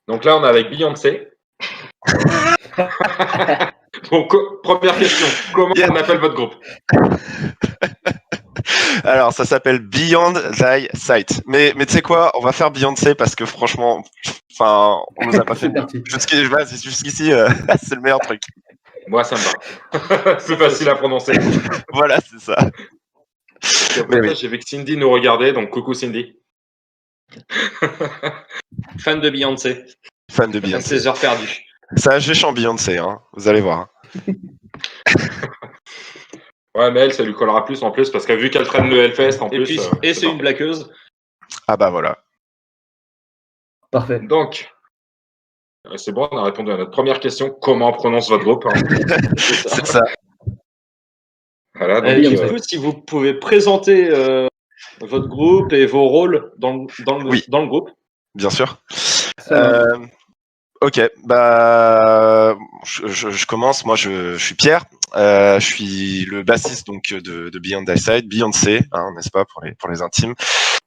Donc là, on est avec Beyoncé. Donc, première question. Comment on appelle votre groupe? Alors, ça s'appelle Beyond Thy Sight. Mais tu sais quoi, on va faire Beyoncé parce que franchement, enfin, on nous a pas fait mieux. Jusqu'ici, c'est le meilleur truc. Moi, ça me va. C'est facile à prononcer. Voilà, c'est ça. Mais oui. J'ai vu que Cindy nous regardait, donc coucou Cindy. Fan de Beyoncé. Fan de Beyoncé. 16 heures perdues. Ça, j'ai chant Beyoncé, hein. Vous allez voir. Ouais, mais elle, ça lui collera plus en plus parce que vu qu'elle traîne le Hellfest en plus. Et c'est une blagueuse. Ah bah voilà. Parfait. Donc, c'est bon, on a répondu à notre première question. Comment on prononce votre groupe? C'est ça. Voilà, donc, du coup, si vous pouvez présenter votre groupe et vos rôles dans le groupe. Bien sûr. Ok, bah je commence. Moi, je suis Pierre. Je suis le bassiste donc de Beyond Thy Sight, Beyoncé, hein, n'est-ce pas, pour les intimes.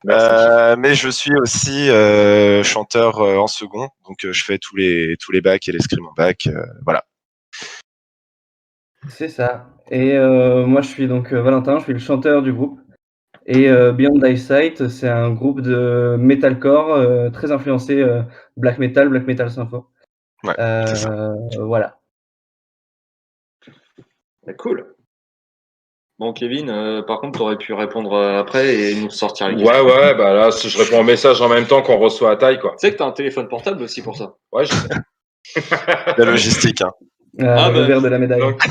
Mais je suis aussi chanteur en second, donc je fais tous les backs et les screams en back, voilà. C'est ça. Et moi, je suis donc Valentin, je suis le chanteur du groupe. Et Beyond Thy Sight, c'est un groupe de metalcore très influencé black metal sympho. Ouais, c'est ça. Voilà. Cool. Bon, Kevin, par contre, tu aurais pu répondre après et nous sortir les questions. Ouais, bah là, si je réponds au message en même temps qu'on reçoit à taille, quoi. Tu sais que tu as un téléphone portable aussi pour ça. Ouais, je sais. La logistique, hein. Le revers de la médaille. Donc,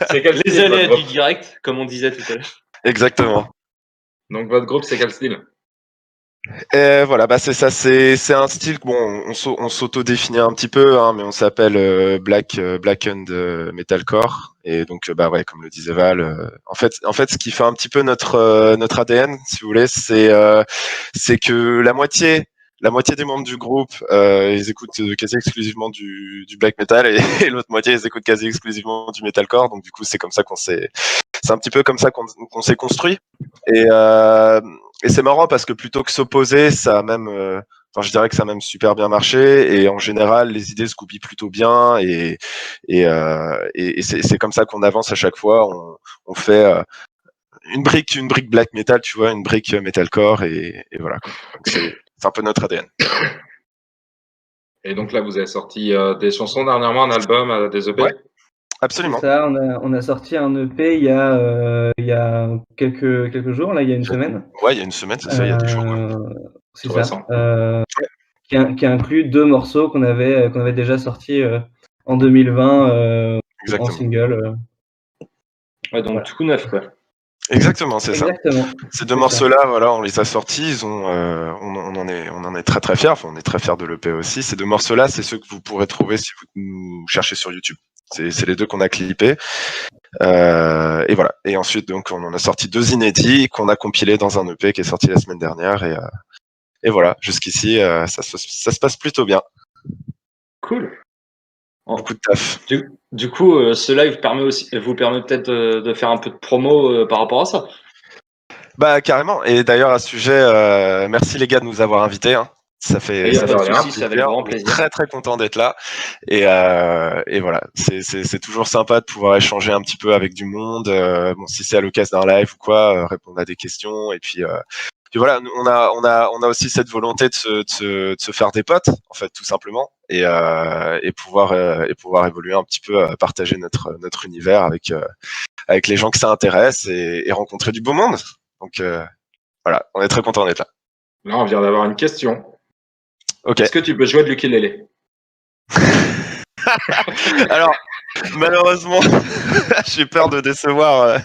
c'est quel les aléas du direct, comme on disait tout à l'heure. Exactement. Donc, votre groupe, c'est quel style? Voilà, bah c'est ça, c'est un style, bon, on s'auto-définit un petit peu, hein, mais on s'appelle Blackened Metalcore, et donc bah ouais, comme le disait Val, en fait, ce qui fait un petit peu notre ADN, si vous voulez, c'est que la moitié des membres du groupe, ils écoutent quasi exclusivement du black metal, et l'autre moitié, ils écoutent quasi exclusivement du metalcore, donc du coup, c'est un petit peu comme ça qu'on s'est construit, et c'est marrant parce que plutôt que s'opposer, ça a même, je dirais que ça a même super bien marché. Et en général, les idées se goupillent plutôt bien. Et c'est comme ça qu'on avance à chaque fois. On fait une brique black metal, tu vois, une brique metalcore, et voilà. C'est un peu notre ADN. Et donc là, vous avez sorti des chansons dernièrement, un album, des EP? Ouais. Absolument. C'est ça, on a sorti un EP il y a quelques jours, là, il y a une semaine. Ouais, il y a une semaine, c'est ça, il y a des jours. C'est ça. Qui inclut 2 morceaux qu'on avait déjà sortis en 2020 en single. Ouais, donc tout neuf, quoi. Exactement, c'est ça. Exactement. Ces 2 morceaux-là, voilà, on les a sortis. On en est très très fiers. Enfin, on est très fiers de l'EP aussi. Ces 2 morceaux-là, c'est ceux que vous pourrez trouver si vous nous cherchez sur YouTube. C'est les 2 qu'on a clippés. Et voilà. Et ensuite, donc, on en a sorti 2 inédits qu'on a compilés dans un EP qui est sorti la semaine dernière. Et voilà. Jusqu'ici, ça se passe plutôt bien. Cool. Beaucoup de taf. Du coup, ce live vous permet peut-être de faire un peu de promo par rapport à ça. Bah carrément. Et d'ailleurs à ce sujet, merci les gars de nous avoir invités. Hein. Ça fait avec grand plaisir. Très très content d'être là. Et voilà, c'est toujours sympa de pouvoir échanger un petit peu avec du monde. Bon, si c'est à l'occasion d'un live ou quoi, répondre à des questions. Et puis voilà, on a aussi cette volonté de se faire des potes, en fait, tout simplement, et pouvoir évoluer un petit peu, partager notre univers avec les gens que ça intéresse et rencontrer du beau monde. Donc voilà, on est très content d'être là. Là, on vient d'avoir une question. Ok. Est-ce que tu peux jouer de l'ukulélé? Alors, malheureusement, j'ai peur de décevoir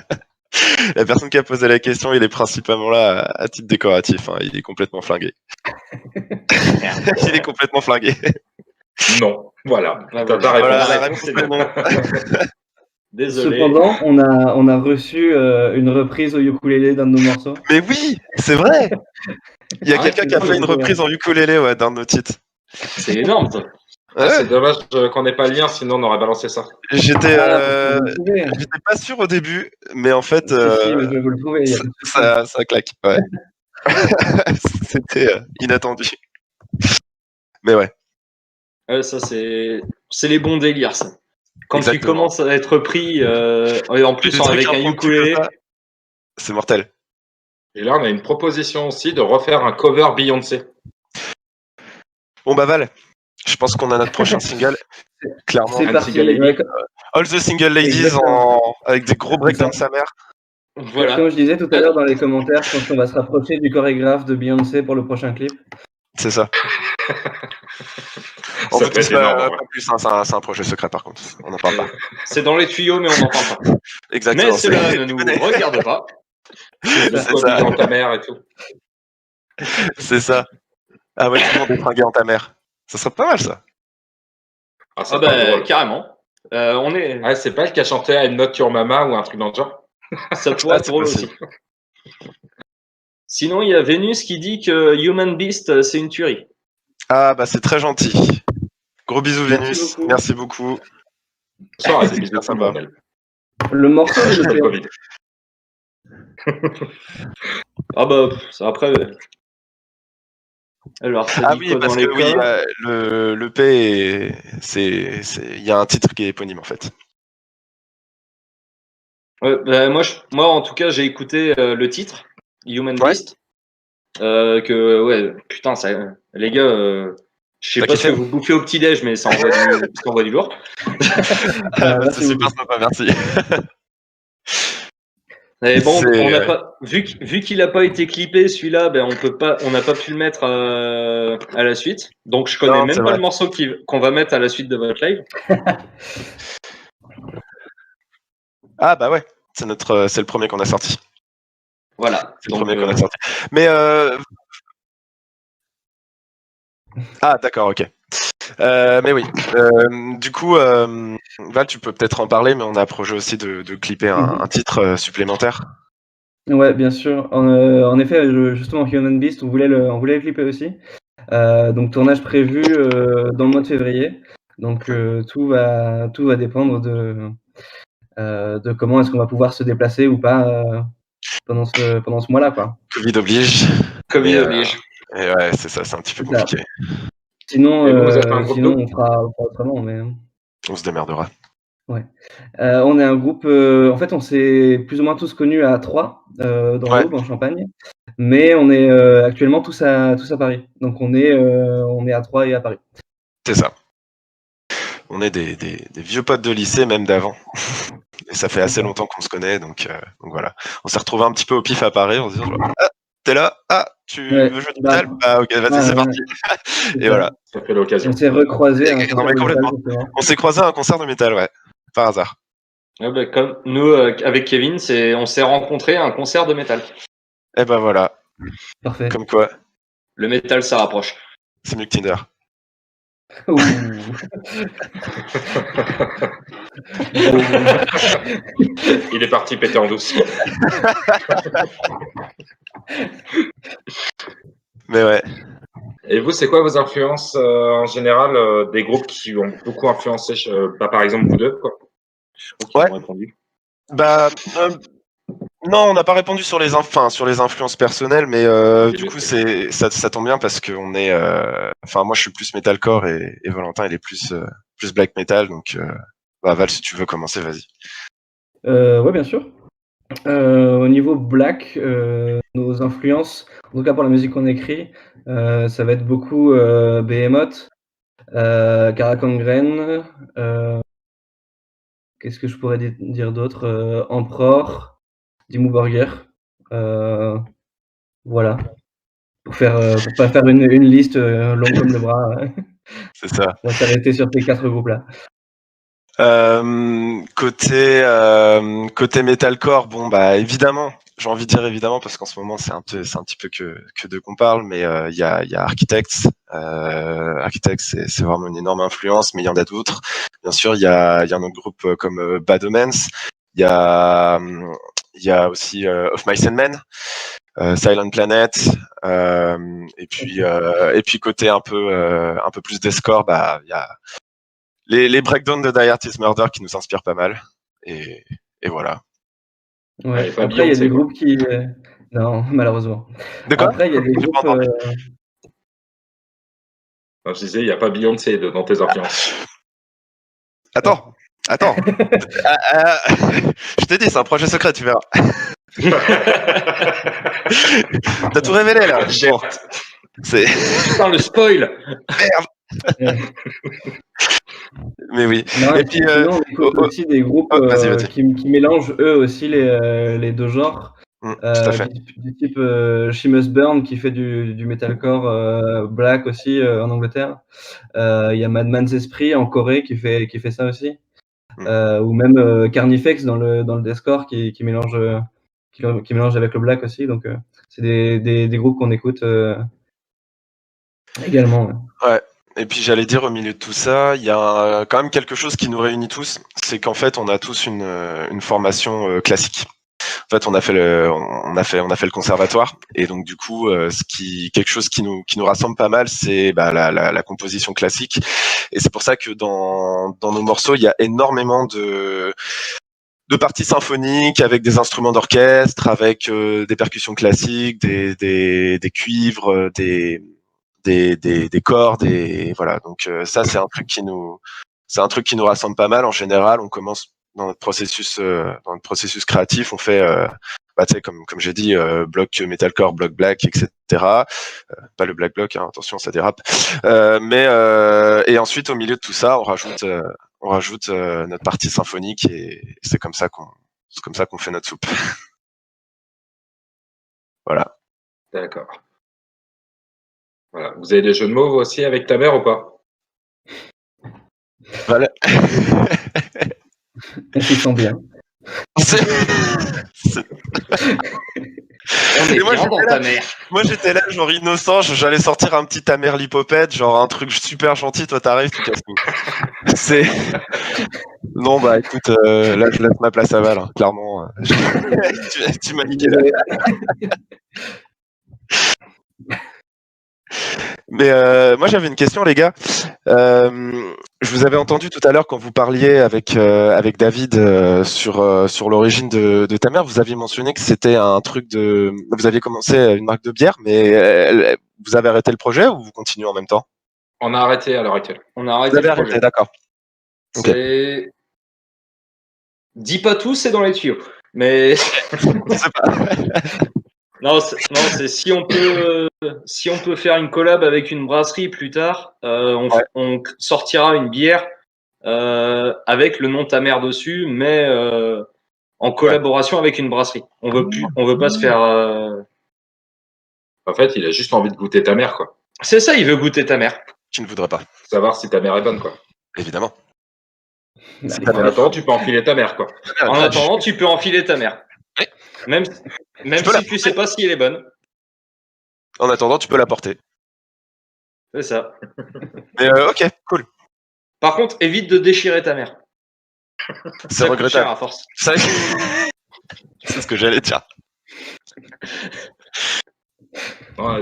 la personne qui a posé la question. Il est principalement là à titre décoratif. Hein. Il est complètement flingué. Il est complètement flingué. Non, voilà. La réponse est non. Désolé. Cependant, on a reçu une reprise au ukulélé d'un de nos morceaux. Mais oui, c'est vrai. Il y a quelqu'un qui a fait une reprise en ukulélé d'un de nos titres. C'est énorme, ça. Ah, c'est dommage qu'on n'ait pas le lien, sinon on aurait balancé ça. J'étais pas sûr au début, mais en fait, mais je vais vous le trouver. Ça claque. Ouais. C'était inattendu. Mais ouais. Ça, c'est les bons délires, ça. Quand tu Exactement. commences à être pris, et en plus Des trucs avec un impromptus ukulélé, comme ça, c'est mortel. Et là, on a une proposition aussi de refaire un cover Beyoncé. Bon bah Val, je pense qu'on a notre prochain single. Clairement. C'est Un parti. single lady. Ouais, All the Single Ladies Exactement. avec des gros breakdowns de sa mère. voilà. Comme je disais tout à l'heure dans les commentaires, je pense qu'on va se rapprocher du chorégraphe de Beyoncé pour le prochain clip. C'est ça. On Ça peut peut être tous énorme, pas en vrai. plus, hein, c'est un projet secret par contre. On n'en parle pas. C'est dans les tuyaux, mais on n'en parle pas. Exactement. Mais cela ne tu nous connais. regarde pas. Juste C'est toi, ça. habillé en ta mère et tout. C'est ça. Ah ouais, tout le monde est fringué en ta mère. Ça serait pas mal ça. Ah, c'est Ah pas bah, drôle. carrément. On est... Ah, c'est pas elle qui a chanté I'm Not Your Mama ou un truc dans le genre. Ça pourrait être c'est drôle possible. aussi. Sinon, il y a Vénus qui dit que Human Beast, c'est une tuerie. Ah bah c'est très gentil. Gros bisous Merci Vénus. beaucoup. Merci beaucoup. Ça aurait C'est été bisous super tout le sympa. monde, elle. Le morceau est Le le Covid. Ah bah, ça, après... Alors, ça Ah dit oui, quoi parce dans les que oui, cas le P, il y a un titre qui est éponyme en fait. Ouais, bah, moi, en tout cas, j'ai écouté le titre, Human Ouais. Beast. Ouais, putain, ça, les gars, je sais T'as pas ce kiffé que vous bouffez au petit-déj, mais ça envoie du lourd. Ah bah, merci c'est super beaucoup. sympa, merci. Et bon, C'est- on n'a pas, vu qu'il a pas été clippé, celui-là, ben, on n'a pas pu le mettre à la suite. Donc, je connais Non, c'est même pas vrai. le morceau qu'on va mettre à la suite de votre live. Ah bah ouais, c'est le premier qu'on a sorti. Voilà. C'est le Donc, premier qu'on a sorti. Mais ah d'accord, ok. Mais oui. Du coup, Val, tu peux peut-être en parler, mais on a projet aussi de clipper un titre supplémentaire. Ouais, bien sûr. En effet, justement, Human Beast, on voulait le clipper aussi. Donc tournage prévu dans le mois de février. Donc tout va dépendre de comment est-ce qu'on va pouvoir se déplacer ou pas pendant ce mois-là, quoi. Covid oblige. Covid Mais, oblige. et ouais, c'est ça, c'est un petit peu C'est ça. compliqué. Sinon, Et vous êtes un groupe sinon d'eau on fera autrement. Mais On se démerdera. on est un groupe. En fait, on s'est plus ou moins tous connus à 3 dans Ouais, l'Aube, en Champagne. Mais on est actuellement tous à Paris. Donc on est à 3 et à Paris. c'est ça. On est des vieux potes de lycée, même d'avant. Et ça fait assez longtemps qu'on se connaît, donc voilà. On s'est retrouvés un petit peu au pif à Paris, on se dit ah, t'es là, ah, tu Ouais. veux jouer du métal? Ah ok, vas-y, Ouais, c'est ouais. parti. C'est Et ça. voilà. Ça fait l'occasion. On s'est recroisés à un Non, concert mais de métal, complètement. justement. On s'est croisés à un concert de métal, ouais, par hasard. Ouais, ben, comme nous, avec Kevin, on s'est rencontrés à un concert de métal. Et ben voilà, Parfait. comme quoi, Le métal, ça rapproche. c'est mieux que Tinder. Ouh. Il est parti péter en douce. Mais ouais. Et vous, c'est quoi vos influences en général des groupes qui ont beaucoup influencé, par exemple vous deux, quoi. Je crois qu'ils Ouais. ont répondu. Bah non, on n'a pas répondu sur les influences personnelles, mais du coup ça tombe bien parce que on est, moi je suis plus metalcore et Valentin il est plus black metal, donc Val, si tu veux commencer, vas-y. Ouais, bien sûr. Au niveau black, nos influences, en tout cas pour la musique qu'on écrit, ça va être beaucoup Behemoth, Karakangren, qu'est-ce que je pourrais dire d'autre? Emperor, Dimmu Borgir. Voilà. Pour pas faire une liste longue comme le bras, C'est ça. on va s'arrêter sur ces 4 groupes-là. Côté metalcore, bon bah évidemment, j'ai envie de dire évidemment parce qu'en ce moment c'est un petit peu que d'eux qu'on parle, mais il y a Architects. Architects c'est vraiment une énorme influence, mais il y en a d'autres. Bien sûr, il y a un autre groupe comme Bad Omens. Il y a aussi Of Mice and Men, Silent Planet, et puis côté un peu plus deathcore, bah il y a les breakdowns de Die Artist Murder qui nous inspirent pas mal. Et voilà. Ouais. pas Après, il y a Beyoncé, des quoi. groupes qui. Non, malheureusement. De quoi? Après, il y a des J'ai pas groupes. entendu. Je disais, il n'y a pas Beyoncé dans tes influences. Attends. Je t'ai dit, c'est un projet secret, tu verras. T'as tout révélé là. J'ai Bon, c'est... Putain, le spoil. Mais oui. Non, Et puis, sinon, on écoute aussi des groupes vas-y. qui mélangent eux aussi les deux genres. Tout à fait. Du type Seamus Burn qui fait du metalcore black aussi en Angleterre. Il y a Madman's Esprit en Corée qui fait ça aussi. Ou même Carnifex dans le deathcore qui mélange avec le black aussi. Donc c'est des groupes qu'on écoute également. Ouais. Et puis j'allais dire, au milieu de tout ça, il y a quand même quelque chose qui nous réunit tous, c'est qu'en fait on a tous une formation classique. En fait, on a fait le conservatoire, et donc du coup, quelque chose qui nous rassemble pas mal, c'est la composition classique. Et c'est pour ça que dans nos morceaux, il y a énormément de parties symphoniques avec des instruments d'orchestre, avec des percussions classiques, des cuivres, des cordes, et voilà. Donc ça, c'est un truc qui nous rassemble pas mal. En général, on commence dans notre processus créatif, on fait tu sais, comme j'ai dit, bloc metalcore, bloc black, etc. Pas le black bloc, hein, attention, ça dérape. Et ensuite, au milieu de tout ça, on rajoute notre partie symphonique, et c'est comme ça qu'on fait notre soupe. Voilà. D'accord. Voilà. Vous avez des jeux de mots vous aussi avec ta mère ou pas? Voilà. Ils sont bien. On est moi, bien dans ta mère. Moi, j'étais là, genre innocent, j'allais sortir un petit Tamer Lipopette, genre un truc super gentil, toi t'arrives, tu casses tout. C'est... Non, bah écoute, là je laisse ma place à Val, hein, clairement. Tu m'as niqué là. Mais moi j'avais une question, les gars. Je vous avais entendu tout à l'heure quand vous parliez avec David sur l'origine de ta mère. Vous aviez mentionné que c'était un truc de. Vous aviez commencé une marque de bière, mais vous avez arrêté le projet ou vous continuez en même temps? On a arrêté à l'heure actuelle. On a arrêté Vous avez le arrêté, projet. d'accord. Ok. Dis pas tout, c'est dans les tuyaux. Mais non, c'est si on peut faire une collab avec une brasserie plus tard, on sortira une bière avec le nom de ta mère dessus, mais en collaboration avec une brasserie. On veut pas se faire. En fait, il a juste envie de goûter ta mère, quoi. C'est ça, il veut goûter ta mère. Tu ne voudrais pas, Savoir si ta mère est bonne, quoi. évidemment. En attendant, tu peux enfiler ta mère, quoi. En attendant, tu peux enfiler ta mère. Même si tu sais pas si elle est bonne. En attendant, tu peux la porter. C'est ça. Mais ok, cool. Par contre, évite de déchirer ta mère. C'est regrettable. À force. C'est ce que j'allais dire.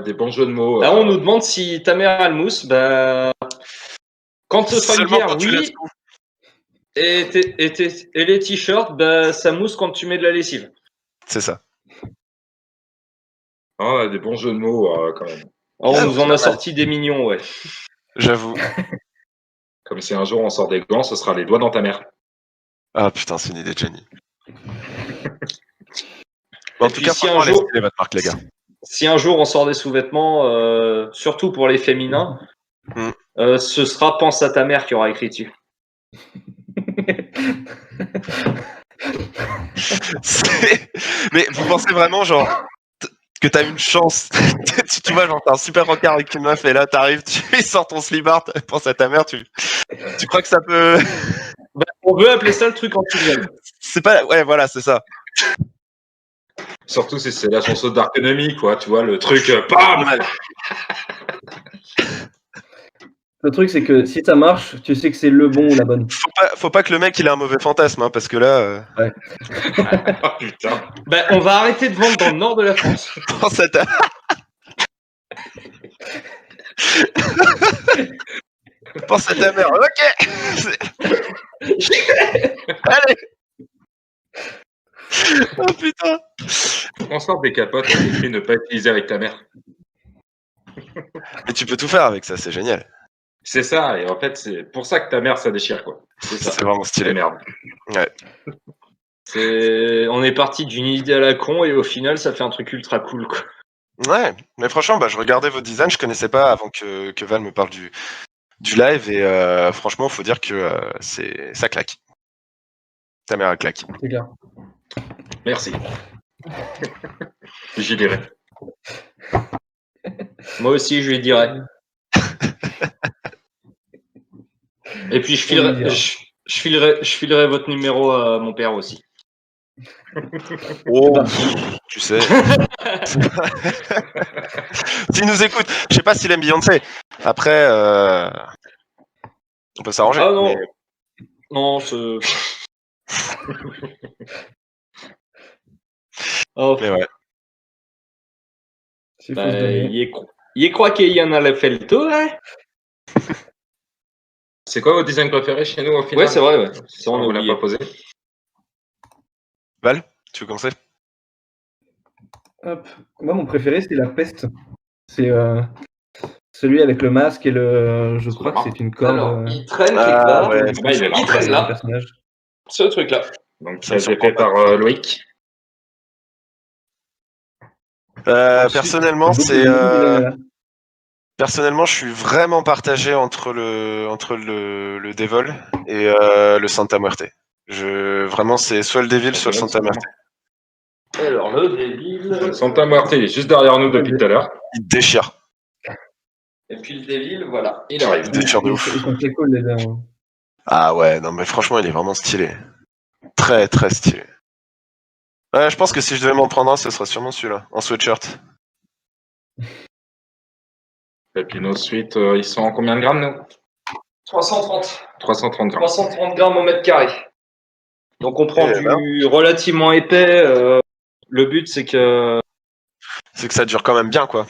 Des bons jeux de mots. Là, on nous demande si ta mère a le mousse. Bah, quand ce sera une Seulement bière, quand tu oui. laisses tout. Et les t-shirts, bah, ça mousse quand tu mets de la lessive. C'est ça. Des bons jeux de mots, quand même. Alors, on nous en a sorti des mignons, ouais. J'avoue. Comme si un jour on sort des gants, ce sera les doigts dans ta mère. Ah putain, c'est une idée de génie. En tout cas, si un franchement, jour- laissez votre marque, les gars. Si un jour on sort des sous-vêtements, surtout pour les féminins, ce sera Pense à ta mère qui aura écrit dessus. Mais vous pensez vraiment, genre, que t'as une chance? Tu vois, genre, t'as un super rencard avec une meuf, et là, t'arrives, tu sors ton slibard, pense à ta mère, tu crois que ça peut... Bah, on veut appeler ça le truc anti-viol. C'est pas... Ouais, voilà, c'est ça. Surtout si c'est la chanson Dark Enemy, quoi. Tu vois, le truc, bam! Le truc, c'est que si ça marche, tu sais que c'est le bon ou la bonne. Faut pas que le mec, il ait un mauvais fantasme, hein, parce que là... Ouais. Oh, putain. Bah, on va arrêter de vendre dans le nord de la France. Pense à ta... Pense à ta mère, ok. Allez. Oh putain. On sort des capotes, on écrit ne pas utiliser avec ta mère. Mais tu peux tout faire avec ça, c'est génial. C'est ça, et en fait, c'est pour ça que ta mère, ça déchire, quoi. C'est ça. C'est vraiment stylé. Merde. Ouais. On est parti d'une idée à la con et au final, ça fait un truc ultra cool, quoi. Ouais, mais franchement, je regardais vos designs, je connaissais pas avant que Val me parle du live, et franchement, faut dire que ça claque. Ta mère, elle claque. C'est clair. Merci. J'y dirai. Moi aussi, je lui dirais. Et puis, je filerai votre numéro à mon père aussi. Oh, tu sais. S'il nous écoute, je sais pas s'il aime Beyoncé. Après, on peut s'arranger. Ah non, mais- non, oh, Mais ouais. S'il faut se donner. il croit qu'il y en a fait le tour, hein. C'est quoi votre design préféré chez nous au final? Ouais, c'est vrai, ouais. Ça, On on a vous l'a oublié. pas posé. Val, tu veux commencer? Hop. Moi, mon préféré, c'est la peste. C'est celui avec le masque et je crois que c'est une corde. Alors, il traîne Ah, quelque part. ouais. Bah, il est là. Il traîne c'est un là. personnage. Ce truc-là. Donc, Ça me ça a été surprend fait pas. par Loïc. Ensuite, Personnellement, j'ai beaucoup c'est aimé ce design-là. personnellement, je suis vraiment partagé entre le Devil et le Santa Muerte. Vraiment, c'est soit le Devil, soit le Santa Muerte. Alors, le débile. Santa Muerte, il est juste derrière nous depuis tout à l'heure. Il déchire. Et puis le débile, voilà. Il arrive. Il déchire de Ils ouf. sont très cool, les deux. Ah ouais, non mais franchement, il est vraiment stylé. Très très stylé. Ouais, je pense que si je devais m'en prendre un, ce serait sûrement celui-là, en sweatshirt. Et puis nos suites, ils sont en combien de grammes, nous? 330. 330 grammes. 330 grammes au mètre carré. Donc on prend Eh du relativement épais. Le but, c'est que C'est que ça dure quand même bien, quoi.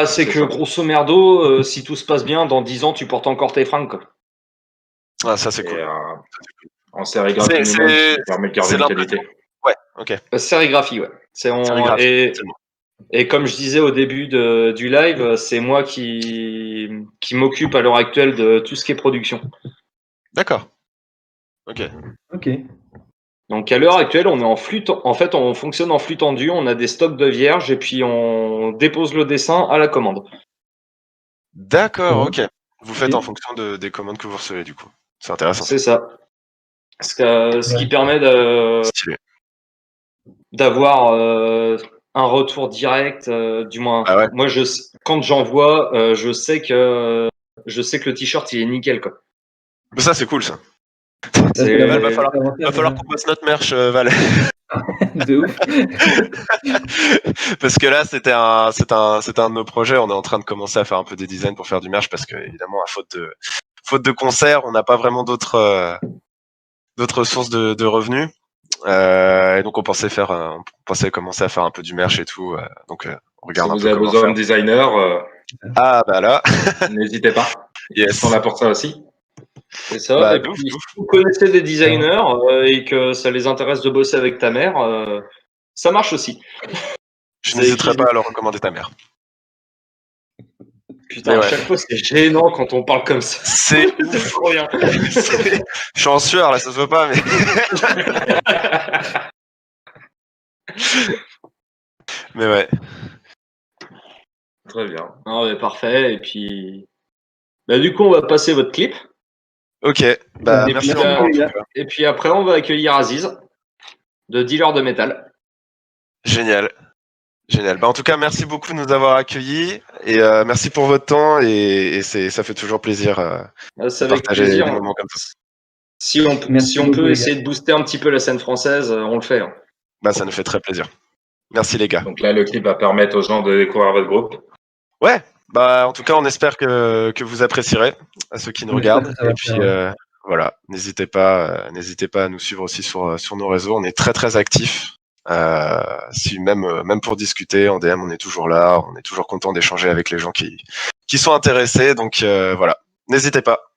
c'est que grosso merdo, si tout se passe bien, dans 10 ans, tu portes encore tes fringues, quoi. Ah, ça c'est Et, cool. en sérigraphie, C'est- minimum, c'est- qui permet de garder c'est une qualité. Ouais, ok. Sérigraphie, ouais. Sérigraphie, c'est le mot. Et comme je disais au début du live, c'est moi qui m'occupe à l'heure actuelle de tout ce qui est production. D'accord. Ok. Ok. Donc à l'heure actuelle, on est en flux. En fait, on fonctionne en flux tendu. On a des stocks de vierges et puis on dépose le dessin à la commande. D'accord, ok. Vous faites Et- en fonction des commandes que vous recevez, du coup. C'est intéressant. C'est ça. Ce qui permet Stylé. d'avoir un retour direct, du moins. Ah ouais. Moi, quand j'envoie, je sais que le t-shirt il est nickel, quoi. Mais ça, c'est cool, ça. C'est- Là, Val, va l'avantage, falloir qu'on passe notre merch, Val. de ouf. Parce que là, c'était un de nos projets. On est en train de commencer à faire un peu des designs pour faire du merch parce que, évidemment, à faute de concerts, on n'a pas vraiment d'autres sources de revenus. Et donc, on pensait commencer à faire un peu du merch et tout. Donc, on Si regarde un vous peu avez comment besoin faire. de designers, Ah, bah là. n'hésitez pas. Ils Yes. sont là pour ça aussi. C'est ça. Bah, Et de ouf, puis, de ouf. si vous connaissez des designers et que ça les intéresse de bosser avec ta mère, ça marche aussi. Je n'hésiterai pas à leur recommander ta mère. Putain, Mais à ouais. chaque fois, c'est gênant quand on parle comme ça. C'est C'est trop bien. Je suis en sueur, là, ça se voit pas, mais. Mais ouais. Très bien. Non, mais parfait. Et puis, du coup, on va passer votre clip. Ok. Bah, Et merci puis, encore. en tout les gars. cas. Et puis après, on va accueillir Aziz, de Dealer de Métal. Génial. Génial. Bah, en tout cas, merci beaucoup de nous avoir accueillis et merci pour votre temps et ça fait toujours plaisir C'est de avec partager plaisir. des moments comme ça. Si on Merci beaucoup, peut les essayer de booster un petit peu la scène française, on le fait. Hein. Bah, ça nous fait très plaisir. Merci les gars. Donc là, le clip va permettre aux gens de découvrir votre groupe. Ouais. Bah, en tout cas, on espère que vous apprécierez à ceux qui nous On espère regardent. que ça va Et puis plaire. voilà, n'hésitez pas à nous suivre aussi sur nos réseaux. On est très très actifs. Si même pour discuter en DM, on est toujours là. On est toujours content d'échanger avec les gens qui sont intéressés. Donc voilà, n'hésitez pas.